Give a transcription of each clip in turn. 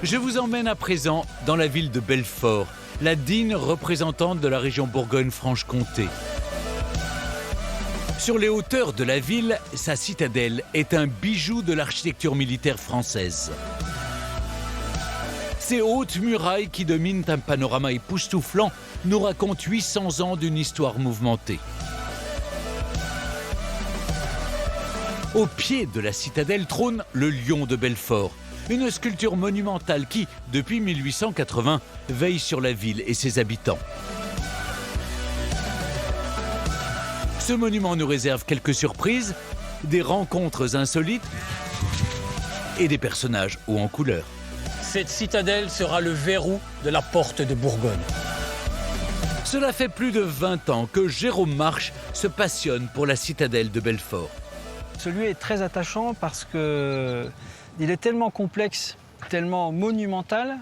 Je vous emmène à présent dans la ville de Belfort, la digne représentante de la région Bourgogne-Franche-Comté. Sur les hauteurs de la ville, sa citadelle est un bijou de l'architecture militaire française. Ces hautes murailles qui dominent un panorama époustouflant nous racontent 800 ans d'une histoire mouvementée. Au pied de la citadelle trône le lion de Belfort, une sculpture monumentale qui, depuis 1880, veille sur la ville et ses habitants. Ce monument nous réserve quelques surprises, des rencontres insolites et des personnages hauts en couleur. Cette citadelle sera le verrou de la porte de Bourgogne. Cela fait plus de 20 ans que Jérôme Marche se passionne pour la citadelle de Belfort. Celui est très attachant parce qu'il est tellement complexe, tellement monumental,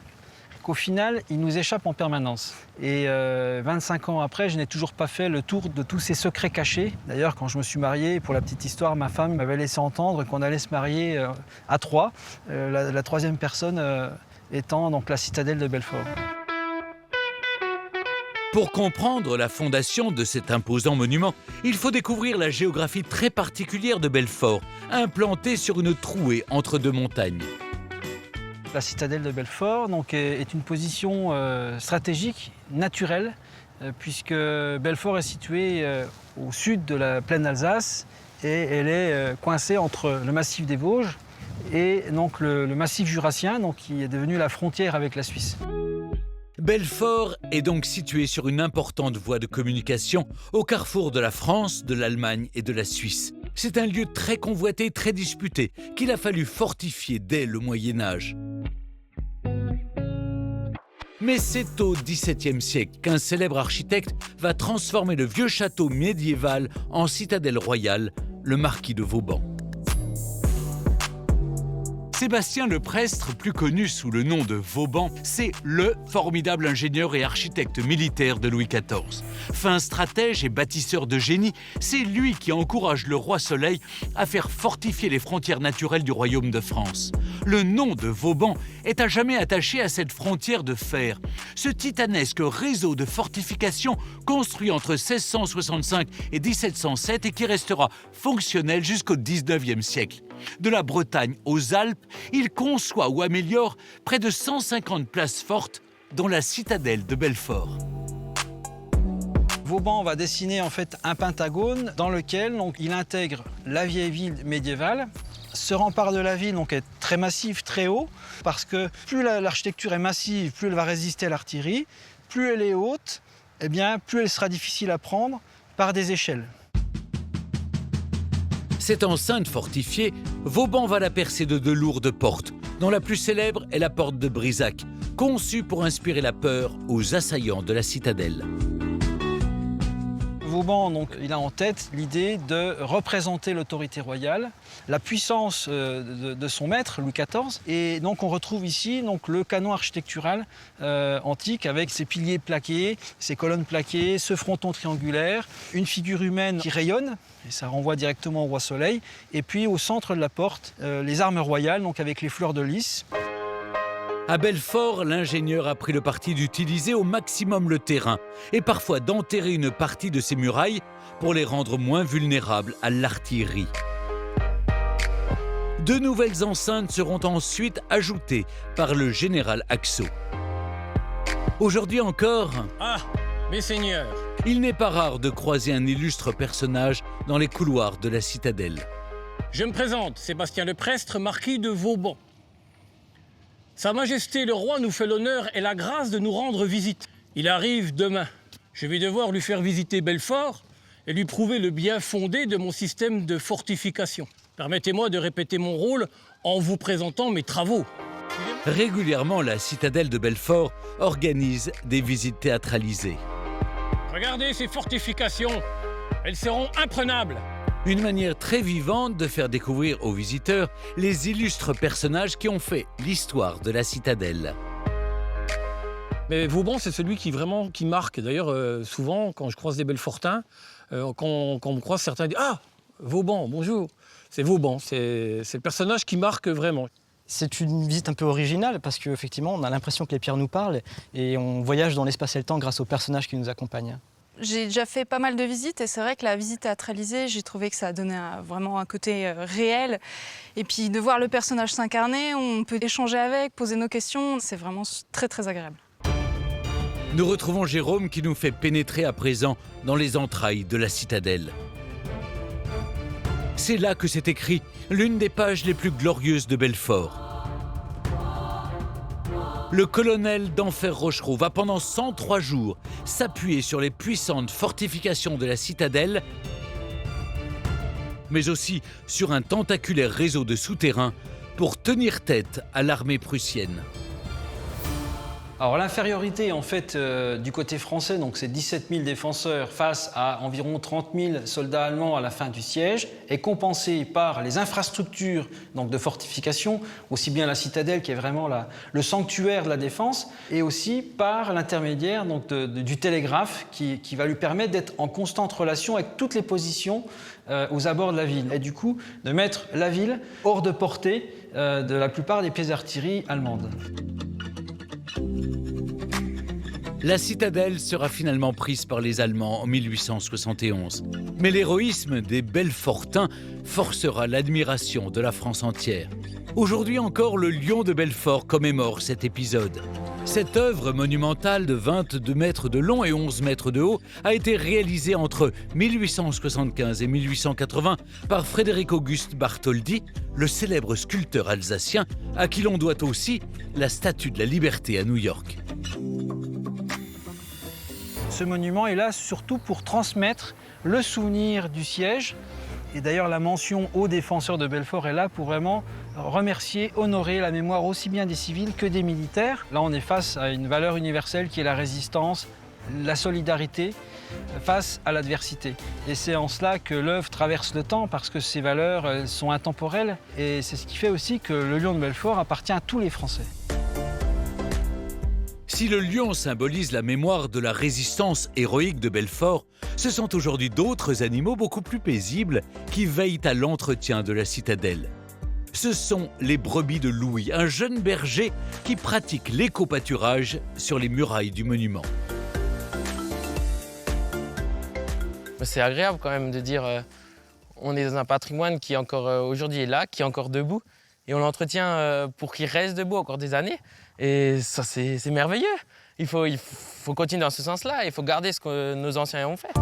qu'au final, il nous échappe en permanence. Et 25 ans après, je n'ai toujours pas fait le tour de tous ces secrets cachés. D'ailleurs, quand je me suis marié, pour la petite histoire, ma femme m'avait laissé entendre qu'on allait se marier à trois, la troisième personne étant donc la citadelle de Belfort. Pour comprendre la fondation de cet imposant monument, il faut découvrir la géographie très particulière de Belfort, implantée sur une trouée entre deux montagnes. La citadelle de Belfort donc, est une position stratégique, naturelle, puisque Belfort est située au sud de la plaine d'Alsace et elle est coincée entre le massif des Vosges et donc, le massif jurassien donc, qui est devenu la frontière avec la Suisse. Belfort est donc situé sur une importante voie de communication au carrefour de la France, de l'Allemagne et de la Suisse. C'est un lieu très convoité, très disputé, qu'il a fallu fortifier dès le Moyen-Âge. Mais c'est au XVIIe siècle qu'un célèbre architecte va transformer le vieux château médiéval en citadelle royale, le marquis de Vauban. Sébastien Le Prestre, plus connu sous le nom de Vauban, c'est le formidable ingénieur et architecte militaire de Louis XIV. Fin stratège et bâtisseur de génie, c'est lui qui encourage le roi Soleil à faire fortifier les frontières naturelles du royaume de France. Le nom de Vauban est à jamais attaché à cette frontière de fer. Ce titanesque réseau de fortifications construit entre 1665 et 1707 et qui restera fonctionnel jusqu'au XIXe siècle. De la Bretagne aux Alpes, il conçoit ou améliore près de 150 places fortes, dont la citadelle de Belfort. Vauban va dessiner en fait un pentagone dans lequel donc, il intègre la vieille ville médiévale. Ce rempart de la ville donc, est très massif, très haut, parce que plus l'architecture est massive, plus elle va résister à l'artillerie, plus elle est haute, eh bien, plus elle sera difficile à prendre par des échelles. Cette enceinte fortifiée, Vauban va la percer de deux lourdes portes, dont la plus célèbre est la porte de Brisac, conçue pour inspirer la peur aux assaillants de la citadelle. Vauban, donc, il a en tête l'idée de représenter l'autorité royale, la puissance de son maître, Louis XIV. Et donc on retrouve ici donc, le canon architectural antique avec ses piliers plaqués, ses colonnes plaquées, ce fronton triangulaire, une figure humaine qui rayonne, et ça renvoie directement au roi Soleil. Et puis au centre de la porte, les armes royales, donc avec les fleurs de lys. À Belfort, l'ingénieur a pris le parti d'utiliser au maximum le terrain et parfois d'enterrer une partie de ses murailles pour les rendre moins vulnérables à l'artillerie. De nouvelles enceintes seront ensuite ajoutées par le général Haxo. Aujourd'hui encore, Ah, mes seigneurs, il n'est pas rare de croiser un illustre personnage dans les couloirs de la citadelle. je me présente, Sébastien Le Prestre, marquis de Vauban. Sa Majesté le Roi nous fait l'honneur et la grâce de nous rendre visite. Il arrive demain. Je vais devoir lui faire visiter Belfort et lui prouver le bien fondé de mon système de fortification. Permettez-moi de répéter mon rôle en vous présentant mes travaux. Régulièrement, la citadelle de Belfort organise des visites théâtralisées. Regardez ces fortifications, elles seront imprenables. Une manière très vivante de faire découvrir aux visiteurs les illustres personnages qui ont fait l'histoire de la citadelle. Mais Vauban, c'est celui qui marque. D'ailleurs, souvent, quand je croise des Belfortins, quand on me croise, certains disent « Ah, Vauban, bonjour !» C'est Vauban, c'est le personnage qui marque vraiment. C'est une visite un peu originale parce qu'effectivement, on a l'impression que les pierres nous parlent et on voyage dans l'espace et le temps grâce aux personnages qui nous accompagnent. J'ai déjà fait pas mal de visites et c'est vrai que la visite théâtralisée, j'ai trouvé que ça donnait vraiment un côté réel. Et puis de voir le personnage s'incarner, on peut échanger avec, poser nos questions, c'est vraiment très très agréable. Nous retrouvons Jérôme qui nous fait pénétrer à présent dans les entrailles de la citadelle. C'est là que s'est écrit l'une des pages les plus glorieuses de Belfort. Le colonel d'Enfer Rochereau va pendant 103 jours s'appuyer sur les puissantes fortifications de la citadelle, mais aussi sur un tentaculaire réseau de souterrains pour tenir tête à l'armée prussienne. Alors l'infériorité en fait du côté français, donc c'est 17 000 défenseurs face à environ 30 000 soldats allemands à la fin du siège, est compensée par les infrastructures donc, de fortification, aussi bien la citadelle qui est vraiment le sanctuaire de la défense, et aussi par l'intermédiaire donc, du télégraphe qui va lui permettre d'être en constante relation avec toutes les positions aux abords de la ville, et du coup de mettre la ville hors de portée de la plupart des pièces d'artillerie allemandes. La citadelle sera finalement prise par les Allemands en 1871. Mais l'héroïsme des Belfortins forcera l'admiration de la France entière. Aujourd'hui encore, le Lion de Belfort commémore cet épisode. Cette œuvre monumentale de 22 mètres de long et 11 mètres de haut a été réalisée entre 1875 et 1880 par Frédéric-Auguste Bartholdi, le célèbre sculpteur alsacien, à qui l'on doit aussi la Statue de la Liberté à New York. Ce monument est là surtout pour transmettre le souvenir du siège. Et d'ailleurs, la mention aux défenseurs de Belfort est là pour vraiment remercier, honorer la mémoire aussi bien des civils que des militaires. Là, on est face à une valeur universelle qui est la résistance, la solidarité face à l'adversité. Et c'est en cela que l'œuvre traverse le temps, parce que ces valeurs sont intemporelles. Et c'est ce qui fait aussi que le Lion de Belfort appartient à tous les Français. Si le lion symbolise la mémoire de la résistance héroïque de Belfort, ce sont aujourd'hui d'autres animaux beaucoup plus paisibles qui veillent à l'entretien de la citadelle. Ce sont les brebis de Louis, un jeune berger qui pratique l'éco-pâturage sur les murailles du monument. C'est agréable quand même de dire on est dans un patrimoine qui encore aujourd'hui est là, qui est encore debout, et on l'entretient pour qu'il reste debout encore des années. Et ça, c'est merveilleux. Il faut continuer dans ce sens-là. Il faut garder ce que nos anciens ont fait.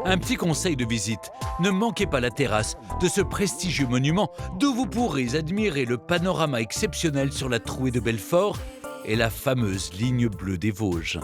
Un petit conseil de visite, ne manquez pas la terrasse de ce prestigieux monument d'où vous pourrez admirer le panorama exceptionnel sur la trouée de Belfort et la fameuse ligne bleue des Vosges.